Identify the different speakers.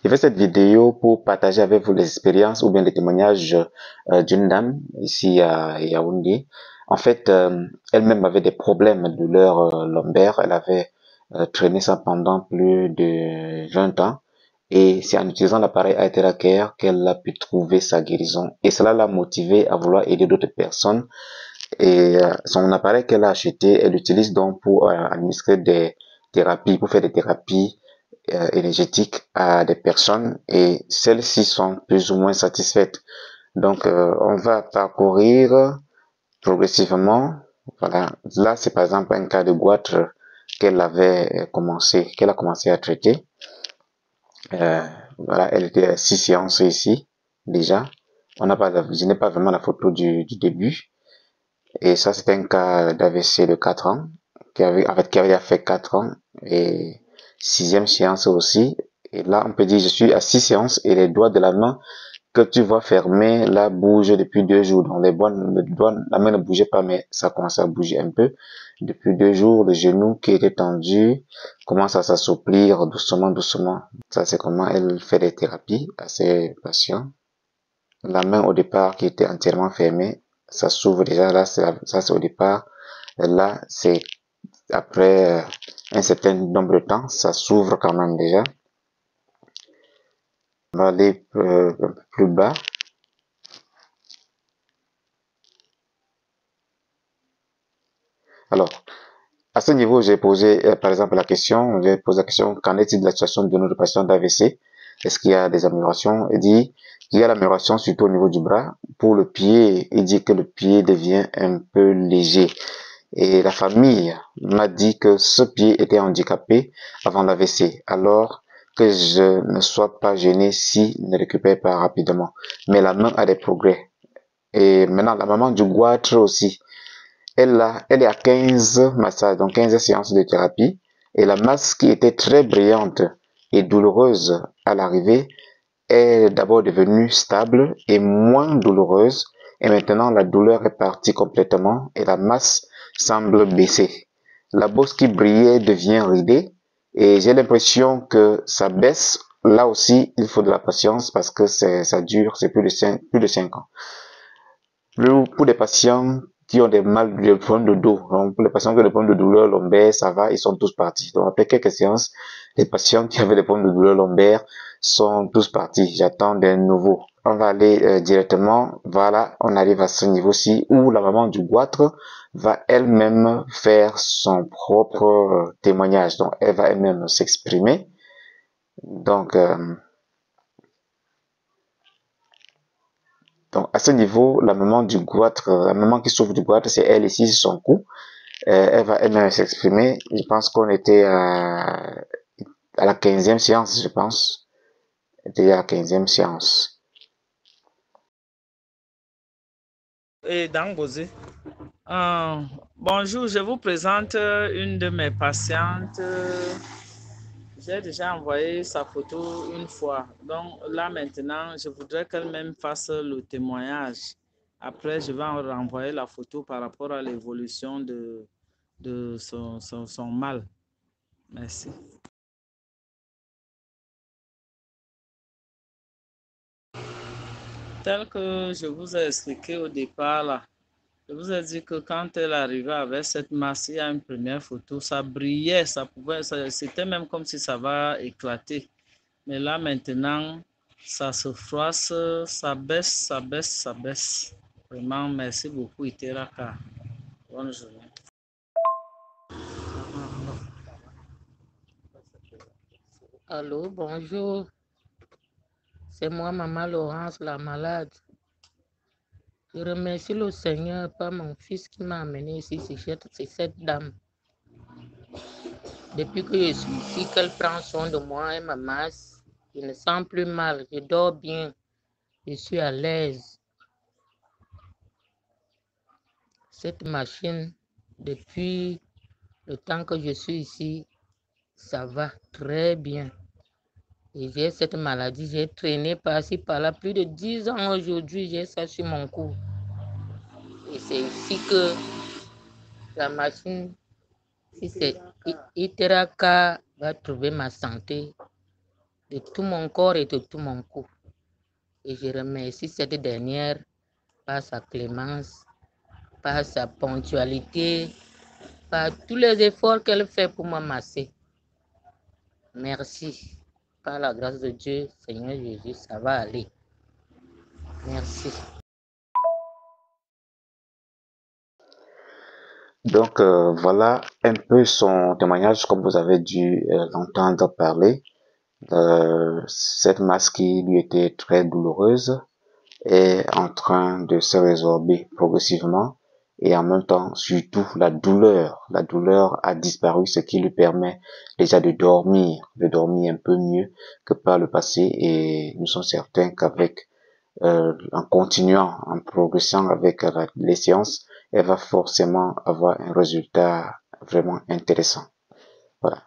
Speaker 1: Je fais cette vidéo pour partager avec vous les expériences ou bien les témoignages d'une dame ici à Yaoundé. En fait, elle-même avait des problèmes de douleurs lombaires. Elle avait traîné ça pendant plus de 20 ans. Et c'est en utilisant l'appareil Aetera Care qu'elle a pu trouver sa guérison. Et cela l'a motivée à vouloir aider d'autres personnes. Et son appareil qu'elle a acheté, elle l'utilise donc pour administrer des thérapies, pour faire des thérapies énergétiques à des personnes et celles-ci sont plus ou moins satisfaites. Donc, on va parcourir progressivement. Voilà. Là, c'est par exemple un cas de goitre qu'elle a commencé à traiter. Voilà, elle était à 6 séances ici, déjà. Je n'ai pas vraiment la photo du début. Et ça, c'est un cas d'AVC de 4 ans, qui avait fait 4 ans, et 6e séance aussi. Et là, on peut dire, je suis à 6 séances, et les doigts de la main que tu vois fermer, là, bougent depuis 2 jours. Donc, la main ne bougeait pas, mais ça commence à bouger un peu. Depuis 2 jours, le genou qui était tendu commence à s'assouplir doucement, doucement. Ça, c'est comment elle fait des thérapies à ses patients. La main au départ qui était entièrement fermée, ça s'ouvre déjà. Là, ça c'est au départ. Là, c'est après un certain nombre de temps, ça s'ouvre quand même déjà. On va aller un peu plus bas. Alors, à ce niveau, j'ai posé par exemple la question, qu'en est-il de la situation de notre patient d'AVC? Est-ce qu'il y a des améliorations? Il dit qu'il y a l'amélioration surtout au niveau du bras. Pour le pied, il dit que le pied devient un peu léger. Et la famille m'a dit que ce pied était handicapé avant l'AVC, alors que je ne sois pas gêné s'il ne récupère pas rapidement. Mais la main a des progrès. Et maintenant, la maman du goitre aussi, elle est à 15 massages, donc 15 séances de thérapie. Et la masse qui était très brillante et douloureuse à l'arrivée est d'abord devenue stable et moins douloureuse. Et maintenant, la douleur est partie complètement et la masse semble baisser. La bosse qui brillait devient ridée et j'ai l'impression que ça baisse. Là aussi, il faut de la patience parce que ça dure, c'est plus de 5 ans. Pour des patients qui ont des problèmes de dos, donc pour les patients qui ont des problèmes de douleur lombaire, ça va, ils sont tous partis. Donc après quelques séances, les patients qui avaient des problèmes de douleur lombaire sont tous partis. J'attends des nouveaux. On va aller directement, voilà, on arrive à ce niveau-ci où la maman du goitre va elle-même faire son propre témoignage. Donc elle va elle-même s'exprimer. Donc à ce niveau, la maman du goitre, la maman qui souffre du goitre, c'est elle ici, son cou. Elle va elle-même s'exprimer. Je pense qu'on était à la 15e séance, je pense. Était à la 15e séance.
Speaker 2: Et Dangosé. Bonjour, je vous présente une de mes patientes. J'ai déjà envoyé sa photo une fois. Donc là maintenant, je voudrais qu'elle-même fasse le témoignage. Après, je vais en renvoyer la photo par rapport à l'évolution de son mal. Merci. Tel que je vous ai expliqué au départ, là, je vous ai dit que quand elle arrivait avec cette masse, il y a une première photo, ça brillait, c'était même comme si ça va éclater. Mais là maintenant, ça se froisse, ça baisse, ça baisse, ça baisse. Vraiment, merci beaucoup, Iteraka. Bonne journée.
Speaker 3: Allô, bonjour. C'est moi, Maman Laurence, la malade. Je remercie le Seigneur par mon fils qui m'a amené ici, c'est cette dame. Depuis que je suis ici, qu'elle prend soin de moi et ma masse, je ne sens plus mal, je dors bien, je suis à l'aise. Cette machine, depuis le temps que je suis ici, ça va très bien. Et j'ai cette maladie, j'ai traîné par-ci, par-là, plus de 10 ans aujourd'hui, j'ai ça sur mon cou. Et c'est ici que la machine, si c'est Iteraka, va trouver ma santé. de tout mon corps et de tout mon cou. Et je remercie cette dernière par sa clémence, par sa ponctualité, par tous les efforts qu'elle fait pour m'amasser. Merci. Par la grâce de Dieu, Seigneur Jésus, ça va aller. Merci.
Speaker 1: Donc voilà un peu son témoignage, comme vous avez dû l'entendre parler. Cette masse qui lui était très douloureuse est en train de se résorber progressivement et en même temps, surtout, la douleur a disparu, ce qui lui permet déjà de dormir un peu mieux que par le passé, et nous sommes certains qu'avec en continuant, en progressant avec les séances, elle va forcément avoir un résultat vraiment intéressant. Voilà.